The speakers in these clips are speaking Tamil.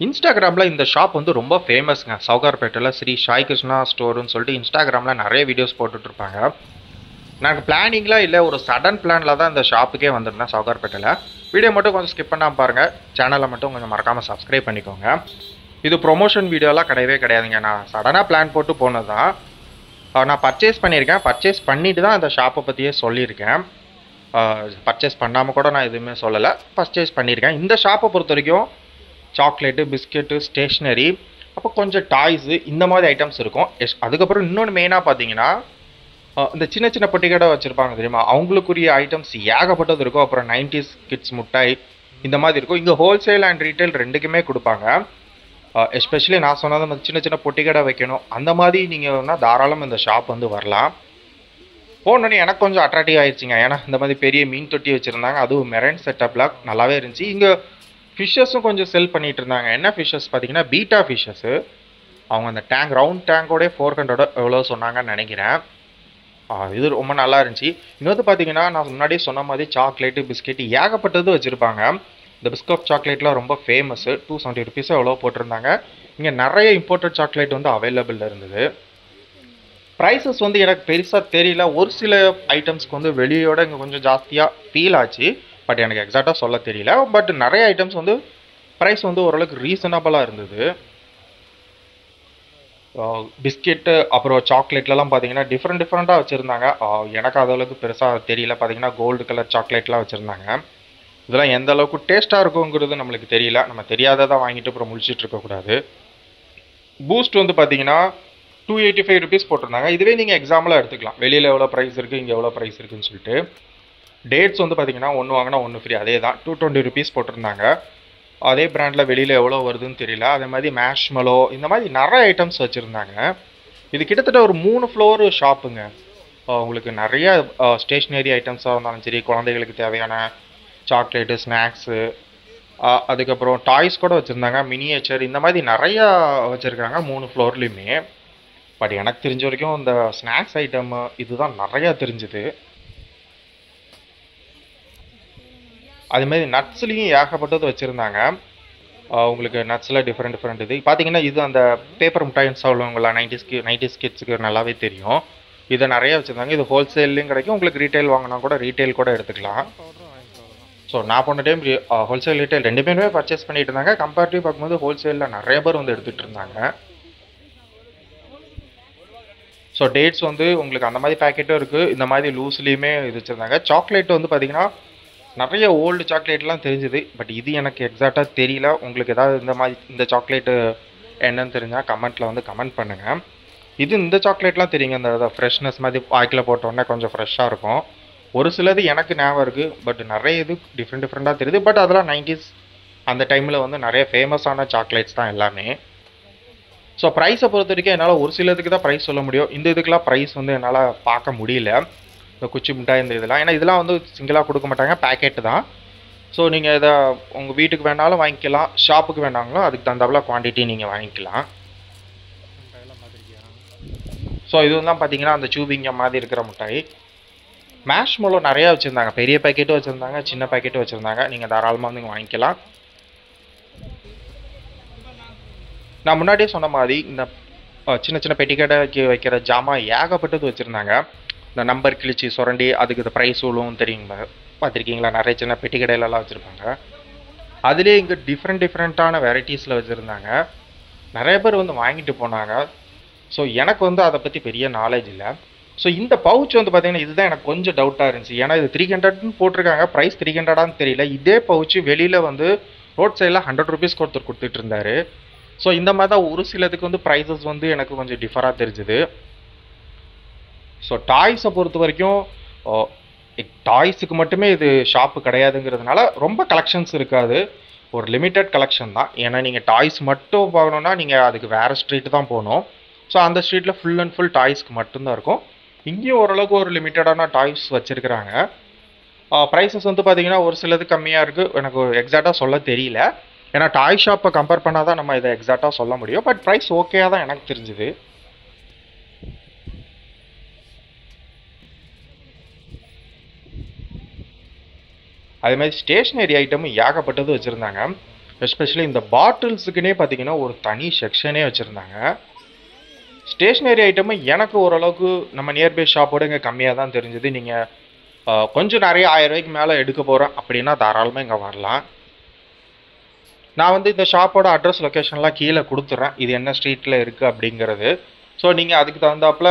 இன்ஸ்டாகிராமில் இந்த ஷாப் வந்து ரொம்ப ஃபேமஸ்ங்க. சவுகார்பேட்டையில் ஸ்ரீ சாய் கிருஷ்ணா ஸ்டோர்னு சொல்லிட்டு இன்ஸ்டாகிராமில் நிறைய வீடியோஸ் போட்டுட்ருப்பாங்க. எனக்கு பிளானிங்லாம் இல்லை, ஒரு சடன் பிளானில் தான் இந்த ஷாப்புக்கே வந்திருந்தேன் சவுகார்பேட்டையில். வீடியோ மட்டும் கொஞ்சம் ஸ்கிப் பண்ணாமல் பாருங்கள். சேனலை மட்டும் கொஞ்சம் மறக்காமல் சப்ஸ்கிரைப் பண்ணிக்கோங்க. இது ப்ரொமோஷன் வீடியோலாம் கிடையவே கிடையாதுங்க. நான் சடனாக பிளான் போட்டு போனது தான். நான் பர்ச்சேஸ் பண்ணியிருக்கேன். பர்ச்சேஸ் பண்ணிட்டு தான் இந்த ஷாப்பை பற்றியே சொல்லியிருக்கேன். பர்ச்சேஸ் பண்ணாமல் கூட நான் எதுவுமே சொல்லலை, பர்ச்சேஸ் பண்ணியிருக்கேன். இந்த ஷாப்பை பொறுத்த வரைக்கும் சாக்லேட்டு, பிஸ்கெட்டு, ஸ்டேஷ்னரி, அப்போ கொஞ்சம் டாய்ஸு, இந்த மாதிரி ஐட்டம்ஸ் இருக்கும். அதுக்கப்புறம் இன்னொன்று மெயினாக பார்த்தீங்கன்னா, இந்த சின்ன சின்ன பொட்டி கடை வச்சுருப்பாங்க தெரியுமா, அவங்களுக்குரிய ஐட்டம்ஸ் ஏகப்பட்டது இருக்கும். அப்புறம் 90s கிட்ஸ் முட்டாய் இந்த மாதிரி இருக்கும். இங்கே ஹோல்சேல் அண்ட் ரீட்டைல் ரெண்டுக்குமே கொடுப்பாங்க. எஸ்பெஷலி நான் சொன்னது அந்த சின்ன சின்ன பொட்டி கடை வைக்கணும் அந்த மாதிரி நீங்கள்னா தாராளம் இந்த ஷாப் வந்து வரலாம். போனோடனே எனக்கு கொஞ்சம் அட்ராக்டிவ் ஆயிடுச்சுங்க. ஏன்னா இந்த மாதிரி பெரிய மீன் தொட்டி வச்சுருந்தாங்க, அதுவும் மெரைன் செட்டப்பில் நல்லாவே இருந்துச்சு. இங்கே ஃபிஷ்ஷஸும் கொஞ்சம் செல் பண்ணிகிட்டு இருந்தாங்க. என்ன ஃபிஷ்ஷஸ் பார்த்தீங்கன்னா பீட்டா ஃபிஷ்ஷஸ்ஸு. அவங்க அந்த டேங்க் ரவுண்ட் டேங்கோடே 400 எவ்வளோ சொன்னாங்கன்னு நினைக்கிறேன். இது ரொம்ப நல்லா இருந்துச்சு. இன்னொரு பார்த்தீங்கன்னா நான் முன்னாடியே சொன்ன மாதிரி சாக்லேட்டு, பிஸ்கெட்டு ஏகப்பட்டது வச்சுருப்பாங்க. இந்த பிஸ்கட் சாக்லேட்லாம் ரொம்ப ஃபேமஸ்ஸு. 270 ருபீஸோ எவ்வளோ போட்டிருந்தாங்க. இங்கே நிறைய இம்போர்ட்டட் சாக்லேட் வந்து அவைலபிள் இருந்தது. ப்ரைஸஸ் வந்து எனக்கு பெருசாக தெரியல. ஒரு சில ஐட்டம்ஸ்க்கு வந்து வெளியோட இங்கே கொஞ்சம் ஜாஸ்தியாக ஃபீல் ஆச்சு. பட் எனக்கு எக்ஸாக்டாக சொல்ல தெரியல. பட் நிறைய ஐட்டம்ஸ் வந்து ப்ரைஸ் வந்து ஓரளவுக்கு ரீசனபிளாக இருந்தது. பிஸ்கெட்டு அப்புறம் சாக்லேட்லலாம் பார்த்தீங்கன்னா டிஃப்ரெண்ட்டாக வச்சுருந்தாங்க. எனக்கு அதளவுக்கு பெருசாக தெரியல. பார்த்தீங்கன்னா கோல்டு கலர் சாக்லேட்லாம் வச்சுருந்தாங்க. இதெல்லாம் எந்த அளவுக்கு டேஸ்ட்டாக இருக்குங்கிறது நம்மளுக்கு தெரியல. நம்ம தெரியாததாக வாங்கிட்டு அப்புறம் முடிச்சுட்டு இருக்கக்கூடாது. பூஸ்ட் வந்து பார்த்தீங்கன்னா 285 ருபீஸ் போட்டிருந்தாங்க. இதுவே நீங்கள் எக்ஸாம்பிளாக எடுத்துக்கலாம். வெளியில் எவ்வளோ ப்ரைஸ் இருக்குது, இங்கே எவ்வளோ ப்ரைஸ் இருக்குதுன்னு சொல்லிட்டு. டேட்ஸ் வந்து பார்த்தீங்கன்னா ஒன்று வாங்கினா ஒன்று ஃப்ரீ, அதே தான் 220 ருபீஸ் போட்டிருந்தாங்க. அதே பிராண்டில் வெளியில் எவ்வளோ வருதுன்னு தெரியல. அதே மாதிரி மேஷ்மெலோ இந்த மாதிரி நிறைய ஐட்டம்ஸ் வச்சுருந்தாங்க. இது கிட்டத்தட்ட ஒரு 3 ஃப்ளோர் ஷாப்புங்க. உங்களுக்கு நிறைய ஸ்டேஷ்னரி ஐட்டம்ஸாக இருந்தாலும் சரி, குழந்தைகளுக்கு தேவையான சாக்லேட்டு, ஸ்நாக்ஸு, அதுக்கப்புறம் டாய்ஸ் கூட வச்சுருந்தாங்க, மினியேச்சர், இந்த மாதிரி நிறையா வச்சுருக்காங்க 3 ஃப்ளோர்லேயுமே. பட் எனக்கு தெரிஞ்ச வரைக்கும் இந்த ஸ்நாக்ஸ் ஐட்டம் இதுதான் நிறையா தெரிஞ்சுது. அதுமாரி நட்ஸ்லேயும் ஏகப்பட்டது வச்சுருந்தாங்க. உங்களுக்கு நட்ஸில் டிஃப்ரெண்ட் இது பார்த்தீங்கன்னா, இது அந்த பேப்பர் மிட்டாயின்னு சொல்லுவாங்களா, 90s கிட்ஸுக்கு நல்லாவே தெரியும். இதை நிறைய வச்சுருந்தாங்க. இது ஹோல்சேல்லையும் கிடைக்கும். உங்களுக்கு ரீட்டைல் வாங்கினா கூட ரீட்டைல் கூட எடுத்துக்கலாம். ஸோ நான் போன டைம் ஹோல்சேல் ரீட்டைல் ரெண்டு பேருமே பர்ச்சேஸ் பண்ணிட்டு இருந்தாங்க. கம்பேரிட்டிவ் பார்க்கும்போது ஹோல்சேலில் நிறைய பேர் வந்து எடுத்துகிட்டு இருந்தாங்க. ஸோ டேட்ஸ் வந்து உங்களுக்கு அந்த மாதிரி பேக்கெட்டும் இருக்குது, இந்த மாதிரி லூஸ்லேயுமே இது வச்சுருந்தாங்க. சாக்லேட் வந்து பார்த்திங்கன்னா நிறைய ஓல்டு சாக்லேட்லாம் தெரிஞ்சுது. பட் இது எனக்கு எக்ஸாக்டாக தெரியல. உங்களுக்கு ஏதாவது இந்த மாதிரி இந்த சாக்லேட்டு என்னன்னு தெரிஞ்சால் கமெண்ட்டில் வந்து கமெண்ட் பண்ணுங்கள். இந்த சாக்லேட்லாம் தெரியுங்க, இந்த ஃப்ரெஷ்னஸ் மாதிரி வாய்க்கில் போட்டோன்னே கொஞ்சம் ஃப்ரெஷ்ஷாக இருக்கும். ஒரு சிலது எனக்கு ஞாபகம் இருக்குது. பட் நிறைய இது டிஃப்ரெண்ட்டாக தெரியுது. பட் அதெல்லாம் 90s அந்த டைமில் வந்து நிறைய ஃபேமஸான சாக்லேட்ஸ் தான் எல்லாமே. ஸோ ப்ரைஸை பொறுத்த வரைக்கும் என்னால் ஒரு சிலதுக்கு தான் ப்ரைஸ் சொல்ல முடியும். இந்த இதுக்கெலாம் ப்ரைஸ் வந்து என்னால் பார்க்க முடியல. இந்த குச்சி மிட்டாய் இந்த இதெல்லாம், ஏன்னா இதெல்லாம் வந்து சிங்கிளாக கொடுக்க மாட்டாங்க, பேக்கெட்டு தான். ஸோ நீங்கள் இதை உங்கள் வீட்டுக்கு வேணாலும் வாங்கிக்கலாம், ஷாப்புக்கு வேணாங்களோ அதுக்கு தகுந்தாப்புல குவான்டிட்டி நீங்கள் வாங்கிக்கலாம். ஸோ இதுலாம் பார்த்தீங்கன்னா அந்த சூபிங்க மாதிரி இருக்கிற மிட்டாய். மேஷ்மெலோ நிறையா வச்சுருந்தாங்க. பெரிய பேக்கெட்டும் வச்சுருந்தாங்க, சின்ன பேக்கெட்டும் வச்சுருந்தாங்க. நீங்கள் தாராளமாக வந்து வாங்கிக்கலாம். நான் முன்னாடியே சொன்ன மாதிரி இந்த சின்ன சின்ன பெட்டிக்கடைக்கு வைக்கிற ஜாமான் ஏகப்பட்டது வச்சுருந்தாங்க. இந்த நம்பர் கிழிச்சி சுரண்டி அதுக்கு இந்த ப்ரைஸ் விழுவும் தெரியுங்களா, பார்த்துருக்கீங்களா? நிறைய சின்ன பெட்டி கடையிலலாம் வச்சுருப்பாங்க. அதுலேயே இங்கே டிஃப்ரெண்ட்டான வெரைட்டிஸில் வச்சுருந்தாங்க. நிறைய பேர் வந்து வாங்கிட்டு போனாங்க. ஸோ எனக்கு வந்து அதை பற்றி பெரிய நாலேஜ் இல்லை. ஸோ இந்த பவுச் வந்து பார்த்திங்கன்னா இதுதான் எனக்கு கொஞ்சம் டவுட்டாக இருந்துச்சு. ஏன்னா இது 300ன்னு போட்டிருக்காங்க, ப்ரைஸ் 300ஆன்னு தெரியல. இதே பவுச்சு வெளியில் வந்து ரோட் சைடில் 100 ருபீஸ்க்கு ஒருத்தர் கொடுத்துட்டு இருந்தாரு. ஸோ இந்த மாதிரி தான் ஒரு சிலதுக்கு வந்து ப்ரைஸஸ் வந்து எனக்கு கொஞ்சம் டிஃபராக தெரிஞ்சுது. ஸோ டாய்ஸை பொறுத்த வரைக்கும் டாய்ஸுக்கு மட்டுமே இது ஷாப்பு கிடையாதுங்கிறதுனால ரொம்ப கலெக்ஷன்ஸ் இருக்காது, ஒரு லிமிட்டட் கலெக்ஷன் தான். ஏன்னா நீங்கள் டாய்ஸ் மட்டும் போகணுன்னா நீங்கள் அதுக்கு வேறு ஸ்ட்ரீட் தான் போகணும். ஸோ அந்த ஸ்ட்ரீட்டில் ஃபுல் அண்ட் ஃபுல் டாய்ஸ்க்கு மட்டும்தான் இருக்கும். இங்கேயும் ஓரளவுக்கு ஒரு லிமிட்டடான டாய்ஸ் வச்சுருக்கிறாங்க. ப்ரைஸஸ் வந்து பார்த்திங்கன்னா ஒரு சிலது கம்மியாக இருக்குது, எனக்கு எக்ஸாக்டாக சொல்ல தெரியல. ஏன்னா டாய் ஷாப்பை கம்பேர் பண்ணால் தான் நம்ம இதை எக்ஸாக்டாக சொல்ல முடியும். பட் ப்ரைஸ் ஓகேயாக தான் எனக்கு தெரிஞ்சுது. அதே மாதிரி ஸ்டேஷ்னரி ஐட்டமும் ஏகப்பட்டது வச்சுருந்தாங்க. எஸ்பெஷலி இந்த பாட்டில்ஸுக்குன்னே பார்த்தீங்கன்னா ஒரு தனி செக்ஷனே வச்சுருந்தாங்க. ஸ்டேஷ்னரி ஐட்டமும் எனக்கு ஓரளவுக்கு நம்ம நியர்பை ஷாப்போட இங்கே கம்மியாக தான் தெரிஞ்சுது. நீங்கள் கொஞ்சம் நிறைய 1000 ரூபாய்க்கு மேலே எடுக்க போகிறேன் அப்படின்னா தாராளமாக இங்கே வரலாம். நான் வந்து இந்த ஷாப்போட அட்ரஸ் லொக்கேஷன்லாம் கீழே கொடுத்துட்றேன், இது என்ன ஸ்ட்ரீட்டில் இருக்குது அப்படிங்கிறது. ஸோ நீங்கள் அதுக்கு தகுந்தாப்புல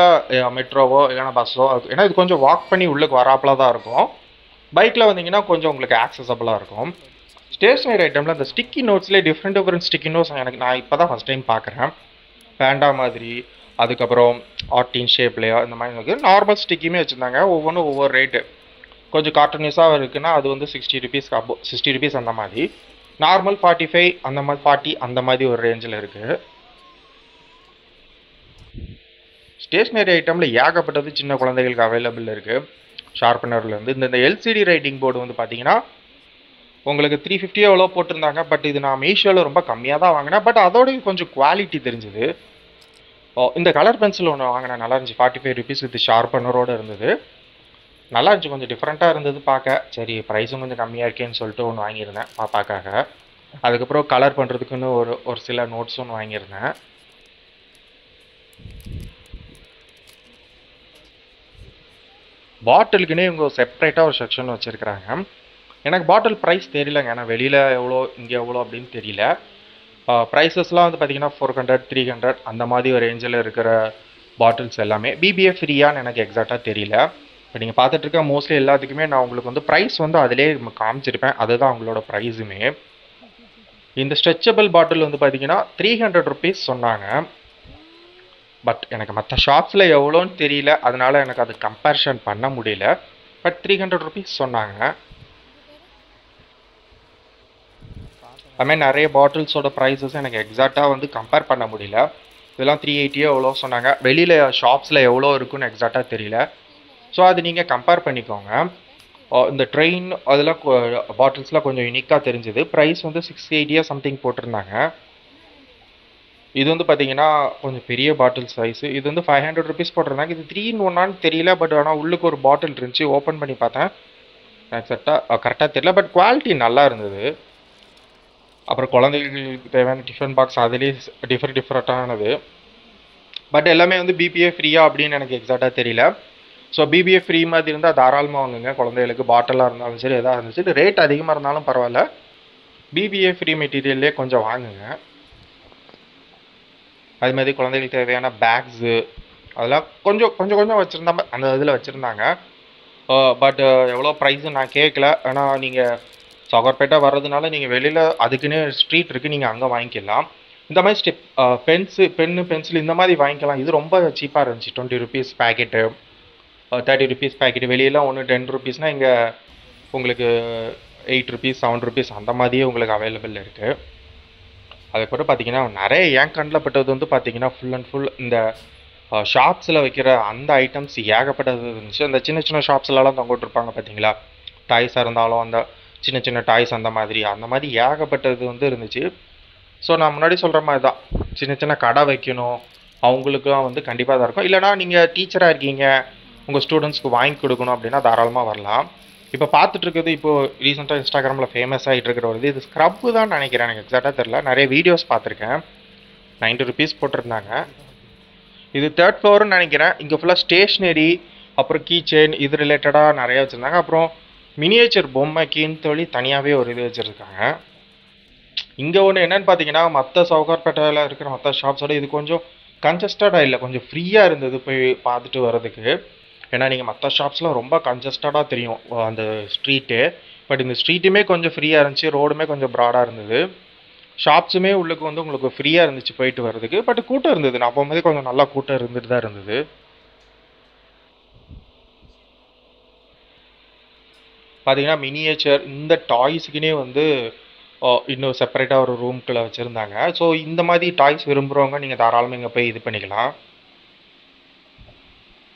மெட்ரோவோ இல்லைனா பஸ்ஸோ, ஏன்னா இது கொஞ்சம் வாக் பண்ணி உள்ளுக்கு வராப்பில் தான் இருக்கும். பைக்கில் வந்தீங்கன்னா கொஞ்சம் உங்களுக்கு ஆக்சசபிளாக இருக்கும். ஸ்டேஷ்னரி ஐட்டமில் இந்த ஸ்டிக்கி நோட்ஸ்லேயே டிஃப்ரெண்ட் ஸ்டிக்கி நோட்ஸ் நான் இப்போ தான் ஃபஸ்ட் டைம் பார்க்குறேன். பேண்டா மாதிரி, அதுக்கப்புறம் ஆர்டின் ஷேப்லையோ இந்த மாதிரி நார்மல் ஸ்டிக்கியுமே வச்சுருந்தாங்க. ஒவ்வொன்றும் ஒவ்வொரு ரேட்டு. கொஞ்சம் கார்ட்டூனிஸாக இருக்குன்னா அது வந்து 60 ருபீஸ் அபோ 60 ருபீஸ் அந்த மாதிரி. நார்மல் 45 அந்த மாதிரி 40 அந்த மாதிரி ஒரு ரேஞ்சில் இருக்குது. ஸ்டேஷ்னரி ஐட்டமில் ஏகப்பட்டது சின்ன குழந்தைகளுக்கு அவைலபிள் இருக்குது. ஷார்ப்பனர்லேருந்து இந்த எல்சிடி ரைட்டிங் போர்டு வந்து பார்த்தீங்கன்னா உங்களுக்கு 350 எவ்வளோ போட்டிருந்தாங்க. பட் இது நான் மீஷோவில் ரொம்ப கம்மியாக தான் வாங்கினேன். பட் அதோடய கொஞ்சம் குவாலிட்டி தெரிஞ்சுது. இந்த கலர் பென்சில் ஒன்று வாங்கினேன், நல்லா இருந்துச்சு. 45 ருபீஸ் வித் ஷார்ப்பனரோடு இருந்தது. நல்லா இருந்துச்சு, கொஞ்சம் டிஃப்ரெண்ட்டாக இருந்தது பார்க்க. சரி ப்ரைஸும் கொஞ்சம் கம்மியாக இருக்கேன்னு சொல்லிட்டு ஒன்று வாங்கியிருந்தேன் பாப்பாக்காக. அதுக்கப்புறம் கலர் பண்ணுறதுக்குன்னு ஒரு சில நோட்ஸ் ஒன்று வாங்கியிருந்தேன். பாட்டிலுக்குன்னே இவங்க செப்பரேட்டாக ஒரு செக்ஷன் வச்சுருக்கிறாங்க. எனக்கு பாட்டில் ப்ரைஸ் தெரியலங்க, ஏன்னா வெளியில் எவ்வளோ இங்கே எவ்வளோ அப்படின்னு தெரியல. ப்ரைஸஸ்லாம் வந்து பார்த்தீங்கன்னா 400 300 அந்த மாதிரி ஒரு ரேஞ்சில் இருக்கிற பாட்டில்ஸ் எல்லாமே. பிபிஏ ஃப்ரீயான்னு எனக்கு எக்ஸாக்டாக தெரியல. இப்போ நீங்கள் பார்த்துட்டு இருக்க மோஸ்ட்லி எல்லாத்துக்குமே நான் உங்களுக்கு வந்து ப்ரைஸ் வந்து அதிலே காமிச்சிருப்பேன், அதுதான் அவங்களோட ப்ரைஸுமே. இந்த ஸ்ட்ரெச்சபிள் பாட்டில் வந்து பார்த்தீங்கன்னா 300 ருபீஸ் சொன்னாங்க. பட் எனக்கு மற்ற ஷாப்ஸில் எவ்வளோன்னு தெரியல, அதனால எனக்கு அது கம்பேரிஷன் பண்ண முடியல. பட் 300 ருபீஸ் சொன்னாங்க. அதுமாதிரி நிறைய பாட்டில்ஸோட ப்ரைஸஸ் எனக்கு எக்ஸாக்டாக வந்து கம்பேர் பண்ண முடியல. இதெல்லாம் 380 எவ்வளோ சொன்னாங்க, வெளியில் ஷாப்ஸில் எவ்வளோ இருக்குன்னு எக்ஸாக்டாக தெரியல. ஸோ அது நீங்கள் கம்பேர் பண்ணிக்கோங்க. இந்த ட்ரெயின் அதெல்லாம் பாட்டில்ஸ்லாம் கொஞ்சம் யூனிக்காக தெரிஞ்சுது. ப்ரைஸ் வந்து 680 சம்திங் போட்டிருந்தாங்க. இது வந்து பார்த்தீங்கன்னா கொஞ்சம் பெரிய பாட்டில் சைஸு. இது வந்து 500 ருபீஸ் போட்டிருந்தாங்க. இது 3 in 1 தெரியல. பட் ஆனால் உள்ளுக்கு ஒரு பாட்டில் இருந்துச்சு, ஓப்பன் பண்ணி பார்த்தேன். கரெக்டாக தெரியல, பட் குவாலிட்டி நல்லா இருந்தது. அப்புறம் குழந்தைகளுக்கு தேவையான டிஃபன் பாக்ஸ் அதுலேயே டிஃப்ரெண்ட்டானது. பட் எல்லாமே வந்து பிபிஏ ஃப்ரீயா அப்படின்னு எனக்கு எக்ஸாக்டாக தெரியல. ஸோ பிபிஏ ஃப்ரீ மாதிரி இருந்தால் தாராளமாக வாங்குங்க. குழந்தைகளுக்கு பாட்டிலாக இருந்தாலும் சரி, எதாக இருந்தாலும் சரி, ரேட் அதிகமாக இருந்தாலும் பரவாயில்ல, பிபிஏ ஃப்ரீ மெட்டீரியல்லே கொஞ்சம் வாங்குங்க. அது மாதிரி குழந்தைகளுக்கு தேவையான பேக்ஸு அதெல்லாம் கொஞ்சம் வச்சுருந்தா அந்த இதில் வச்சுருந்தாங்க. பட் எவ்வளோ ப்ரைஸு நான் கேட்கல. ஆனால் நீங்கள் சவுகார்பேட்டை வர்றதுனால நீங்கள் வெளியில் அதுக்குன்னு ஸ்ட்ரீட் இருக்குது, நீங்கள் அங்கே வாங்கிக்கலாம். இந்த மாதிரி பென்சில் இந்த மாதிரி வாங்கிக்கலாம். இது ரொம்ப சீப்பாக இருந்துச்சு. 20 ருபீஸ் பேக்கெட்டு, 30 ருபீஸ் பேக்கெட்டு. வெளியெல்லாம் ஒன்று 10 ருபீஸ்னால் இங்கே உங்களுக்கு 8 ருபீஸ் 7 ருபீஸ் அந்த மாதிரியே உங்களுக்கு அவைலபிள் இருக்குது. அதுக்கப்புறம் பார்த்தீங்கன்னா நிறைய என் கண்ணில் பட்டது வந்து பார்த்தீங்கன்னா ஃபுல் அண்ட் ஃபுல் இந்த ஷாப்ஸில் வைக்கிற அந்த ஐட்டம்ஸ் ஏகப்பட்டது இருந்துச்சு. அந்த சின்ன ஷாப்ஸ்லலாம் தொங்கிட்டுருப்பாங்க பார்த்தீங்களா, டாய்ஸாக இருந்தாலும் அந்த சின்ன டாய்ஸ் அந்த மாதிரி ஏகப்பட்டது வந்து இருந்துச்சு. ஸோ நான் முன்னாடி சொல்கிற மாதிரி தான், சின்ன கடை வைக்கணும் அவங்களுக்குலாம் வந்து கண்டிப்பாக தான் இருக்கும். இல்லைனா நீங்கள் டீச்சராக இருக்கீங்க, உங்கள் ஸ்டூடெண்ட்ஸ்க்கு வாங்கி கொடுக்கணும் அப்படின்னா தாராளமாக வரலாம். இப்போ பார்த்துட்டு இருக்குது, இப்போது ரீசெண்டாக இன்ஸ்டாகிராமில் ஃபேமஸ் ஆகிட்டு இருக்கிற வருது, இது ஸ்க்ரப்பு தான் நினைக்கிறேன், எனக்கு எக்ஸாக்டாக தெரில. நிறைய வீடியோஸ் பார்த்துருக்கேன். 90 ருபீஸ் போட்டிருந்தாங்க. இது 3rd ஃப்ளோர்னு நினைக்கிறேன். இங்கே ஃபுல்லாக ஸ்டேஷ்னரி, அப்புறம் கீ செயின் இது ரிலேட்டடாக நிறைய வச்சுருந்தாங்க. அப்புறம் மினியேச்சர் பொம்மைக்குன்னு சொல்லி தனியாகவே ஒரு இது வச்சுருக்காங்க. இங்கே ஒன்று என்னென்னு பார்த்தீங்கன்னா, மற்ற சவுகார்பேட்டையில் இருக்கிற மற்ற ஷாப்ஸோட இது கொஞ்சம் கன்ஜஸ்டடாக இல்லை, கொஞ்சம் ஃப்ரீயாக இருந்தது போய் பார்த்துட்டு வர்றதுக்கு. ஏன்னா நீங்கள் மற்ற ஷாப்ஸ்லாம் ரொம்ப கன்ஜஸ்டடாக தெரியும் அந்த ஸ்ட்ரீட்டு. பட் இந்த ஸ்ட்ரீட்டுமே கொஞ்சம் ஃப்ரீயாக இருந்துச்சு, ரோடுமே கொஞ்சம் ப்ராடாக இருந்தது. ஷாப்ஸுமே உள்ளுக்கு வந்து உங்களுக்கு ஃப்ரீயாக இருந்துச்சு போயிட்டு வர்றதுக்கு. பட் கூட்டம் இருந்தது, நான் போகும்போதே கொஞ்சம் நல்லா கூட்டம் இருந்துட்டு தான் இருந்தது. பார்த்தீங்கன்னா மினியேச்சர் இந்த டாய்ஸுக்குனே வந்து இன்னும் செப்பரேட்டாக ஒரு ரூம்குள்ளே வச்சுருந்தாங்க. ஸோ இந்த மாதிரி டாய்ஸ் விரும்புகிறவங்க நீங்கள் தாராளமாக இங்கே போய் இது பண்ணிக்கலாம்.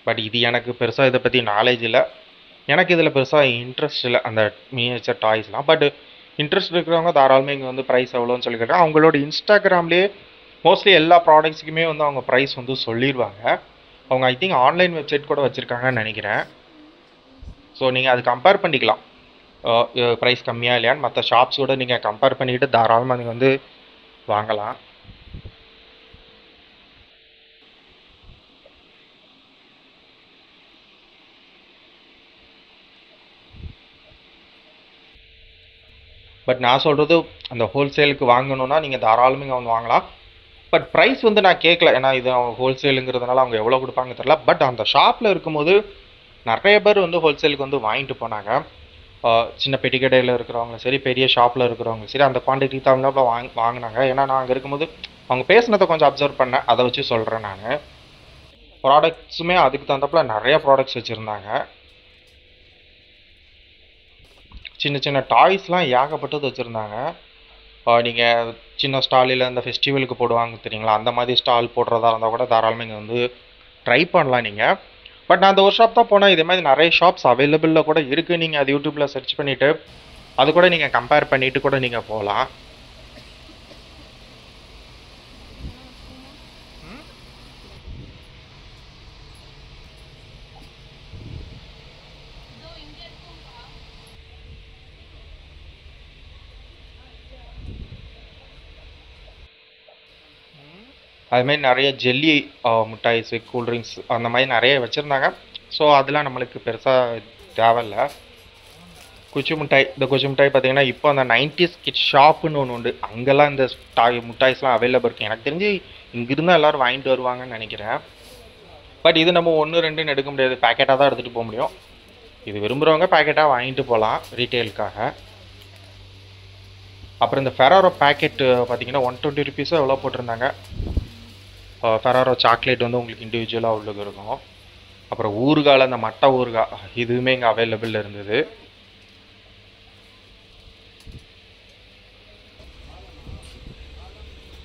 பட் இது எனக்கு பெருசாக இதை பற்றி நாலேஜ் இல்லை, எனக்கு இதில் பெருசாக இன்ட்ரெஸ்ட் இல்லை அந்த மினியேச்சர் டாய்ஸ்லாம். பட் இன்ட்ரெஸ்ட் இருக்கிறவங்க தாராளமாக இங்கே வந்து ப்ரைஸ் எவ்வளோன்னு சொல்லி கேட்டால் அவங்களோட இன்ஸ்டாகிராம்லேயே மோஸ்ட்லி எல்லா ப்ராடக்ட்ஸுக்குமே வந்து அவங்க ப்ரைஸ் வந்து சொல்லிடுவாங்க. அவங்க ஐ திங்க் ஆன்லைன் வெப்சைட் கூட வச்சுருக்காங்கன்னு நினைக்கிறேன். ஸோ நீங்கள் அது கம்பேர் பண்ணிக்கலாம். ப்ரைஸ் கம்மியாக இல்லையான்னு மற்ற ஷாப்ஸோட நீங்கள் கம்பேர் பண்ணிக்கிட்டு தாராளமாக நீங்கள் வந்து வாங்கலாம். பட் நான் சொல்கிறது அந்த ஹோல்சேலுக்கு வாங்கணுன்னா நீங்கள் தாராளமாக இங்கே வந்து வாங்கலாம். பட் ப்ரைஸ் வந்து நான் கேட்கல, ஏன்னா இது அவங்க ஹோல்சேலுங்கிறதுனால அவங்க எவ்வளோ கொடுப்பாங்க தெரில. பட் அந்த ஷாப்பில் இருக்கும்போது நிறைய பேர் வந்து ஹோல்சேலுக்கு வந்து வாங்கிட்டு போனாங்க. சின்ன பெட்டி கடையில் இருக்கிறவங்களும் சரி, பெரிய ஷாப்பில் இருக்கிறவங்களும் சரி, அந்த குவான்டிட்டி தகுந்தாப்புல வாங்கினாங்க. ஏன்னா நான் அங்கே இருக்கும்போது அவங்க பேசினதை கொஞ்சம் அப்சர்வ் பண்ணேன், அதை வச்சு சொல்கிறேன். நான் ப்ராடக்ட்ஸுமே அதுக்கு தகுந்தாப்புல நிறைய ப்ராடக்ட்ஸ் வச்சுருந்தாங்க. சின்ன சின்ன டாய்ஸ்லாம் ஏகப்பட்டது வச்சுருந்தாங்க. நீங்கள் சின்ன ஸ்டாலில் அந்த ஃபெஸ்டிவலுக்கு போடுவாங்க தெரியுங்களா, அந்த மாதிரி ஸ்டால் போடுறதா இருந்தால் கூட தாராளமாக இங்கே வந்து ட்ரை பண்ணலாம் நீங்கள். பட் நான் அந்த ஒரு ஷாப் தான் போனேன். இதே மாதிரி நிறைய ஷாப்ஸ் அவைலபிளில் கூட இருக்குது. நீங்கள் அது யூடியூப்பில் சர்ச் பண்ணிவிட்டு அது கூட நீங்கள் கம்பேர் பண்ணிவிட்டு கூட நீங்கள் போகலாம். அதுமாதிரி நிறைய ஜெல்லி மிட்டாய்ஸு, கூல்ட்ரிங்க்ஸ் அந்த மாதிரி நிறைய வச்சுருந்தாங்க. ஸோ அதெல்லாம் நம்மளுக்கு பெருசாக தேவையில்ல. குச்சி மிட்டாய், இந்த குச்சி மிட்டாய் பார்த்தீங்கன்னா இப்போ அந்த 90s கிட் ஷாப்புன்னு ஒன்று உண்டு, அங்கெல்லாம் இந்த மிட்டாய்ஸ்லாம் அவைலபிள் இருக்குது. எனக்கு தெரிஞ்சு இங்கிருந்து எல்லோரும் வாங்கிட்டு வருவாங்கன்னு நினைக்கிறேன். பட் இது நம்ம 1, 2ன்னு எடுக்க முடியாது, பேக்கெட்டாக தான் எடுத்துகிட்டு போக முடியும். இது விரும்புகிறவங்க பேக்கெட்டாக வாங்கிட்டு போகலாம் ரீட்டெயிலுக்காக. அப்புறம் இந்த ஃபெராரோ பேக்கெட்டு பார்த்தீங்கன்னா 120 ருபீஸோ எவ்வளோ போட்டிருந்தாங்க. ஃபெராரோ சாக்லேட் வந்து உங்களுக்கு இண்டிவிஜுவலாக உள்ளுக்கு இருக்கும். அப்புறம் ஊறுகாயில் அந்த மட்டை ஊறுகாய், இதுவுமே இங்கே அவைலபிள் இருந்தது.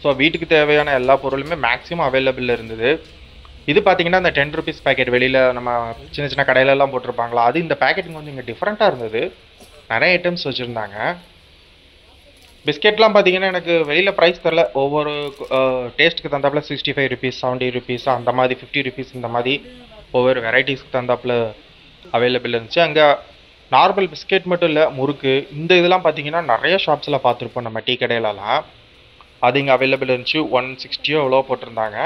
ஸோ வீட்டுக்கு தேவையான எல்லா பொருளுமே மேக்ஸிமம் அவைலபிள் இருந்தது. இது பார்த்தீங்கன்னா இந்த 10 ருபீஸ் பேக்கெட் வெளியில் நம்ம சின்ன சின்ன கடையிலலாம் போட்டிருப்பாங்களா, அது இந்த பேக்கெட்டுங்க வந்து இங்கே டிஃப்ரெண்ட்டாக இருந்தது. நிறைய ஐட்டம்ஸ் வச்சுருந்தாங்க. பிஸ்கெட்லாம் பார்த்தீங்கன்னா எனக்கு வெளியில் ப்ரைஸ் தெரில, ஒவ்வொரு டேஸ்ட்டுக்கு தந்தாப்புல 65 ருபீஸ், 70 ருபீஸ், அந்த மாதிரி 50 ருபீஸ், இந்த மாதிரி ஒவ்வொரு வெரைட்டிஸ்க்கு தந்தாப்புல அவைலபிள் இருந்துச்சு. அங்கே நார்மல் பிஸ்கெட் மட்டும் இல்லை, முறுக்கு, இந்த இதெல்லாம் பார்த்தீங்கன்னா நிறைய ஷாப்ஸில் பார்த்துருப்போம் நம்ம டீ கடையிலலாம். அது இங்கே அவைலபிள் இருந்துச்சு. 160 எவ்வளோ போட்டிருந்தாங்க.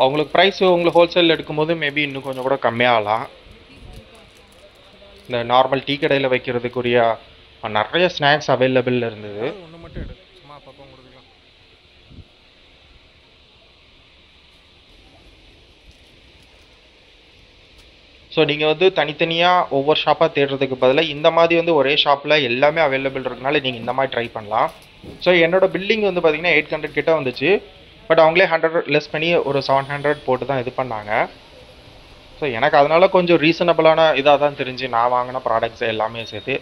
அவங்களுக்கு ப்ரைஸ் உங்களுக்கு ஹோல்சேலில் எடுக்கும்போது மேபி இன்னும் கொஞ்சம் கூட கம்மியாகலாம். இந்த நார்மல் டீ கடையில் வைக்கிறதுக்குரிய நிறைய ஸ்நாக்ஸ் அவைலபிள் இருந்தது. ஒன்று மட்டும் எடு, சும்மா அப்பப்போ கொடுக்கலாம். ஸோ நீங்கள் வந்து தனித்தனியாக ஒவ்வொரு ஷாப்பாக தேடுறதுக்கு பதிலாக இந்த மாதிரி வந்து ஒரே ஷாப்பில் எல்லாமே அவைலபிள் இருக்கனால நீங்கள் இந்த மாதிரி ட்ரை பண்ணலாம். ஸோ என்னோட பில்லிங் வந்து பார்த்தீங்கன்னா 800 கிட்ட வந்துச்சு. பட் அவங்களே 100 லெஸ் பண்ணி ஒரு 700 போட்டு தான் இது பண்ணாங்க. ஸோ எனக்கு அதனால கொஞ்சம் ரீசனபிளான இதாக தான் தெரிஞ்சு நான் வாங்கின ப்ராடக்ட்ஸ் எல்லாமே சேர்த்து.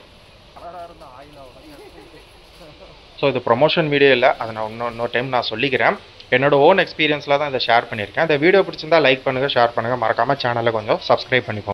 ஸோ இது ப்ரொமோஷன் வீடியோ இல்லை, அதை நான் இன்னொரு டைம் நான் சொல்லிக்கிறேன். என்னோட ஓன் எக்ஸ்பீரியன்ஸில் தான் இதை ஷேர் பண்ணியிருக்கேன். இந்த வீடியோ பிடிச்சிருந்தா லைக் பண்ணுங்கள், ஷேர் பண்ணுங்கள், மறக்காமல் சேனலை கொஞ்சம் சப்ஸ்கிரைப் பண்ணிப்போம்.